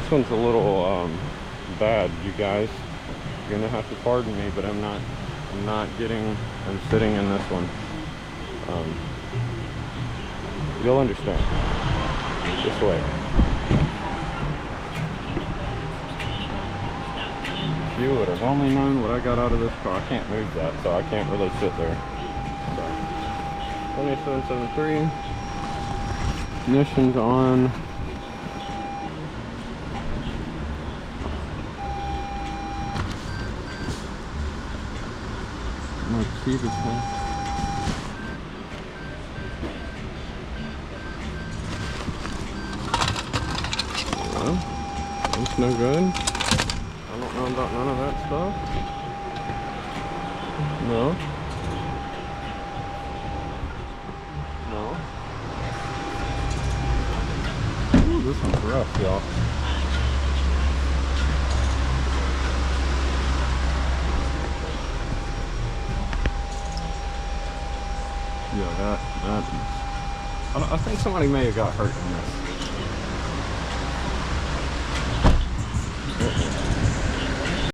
This one's a little bad, you guys. You're gonna have to pardon me, but I'm not sitting in this one. You'll understand. This way. If you would have only known what I got out of this car. I can't move that, so I can't really sit there. So, 2773. Ignition's on. Let's see this one. Well, that's no good. I don't know about none of that stuff. No. No. Ooh, this one's rough, y'all. Yeah, I think somebody may have got hurt in this.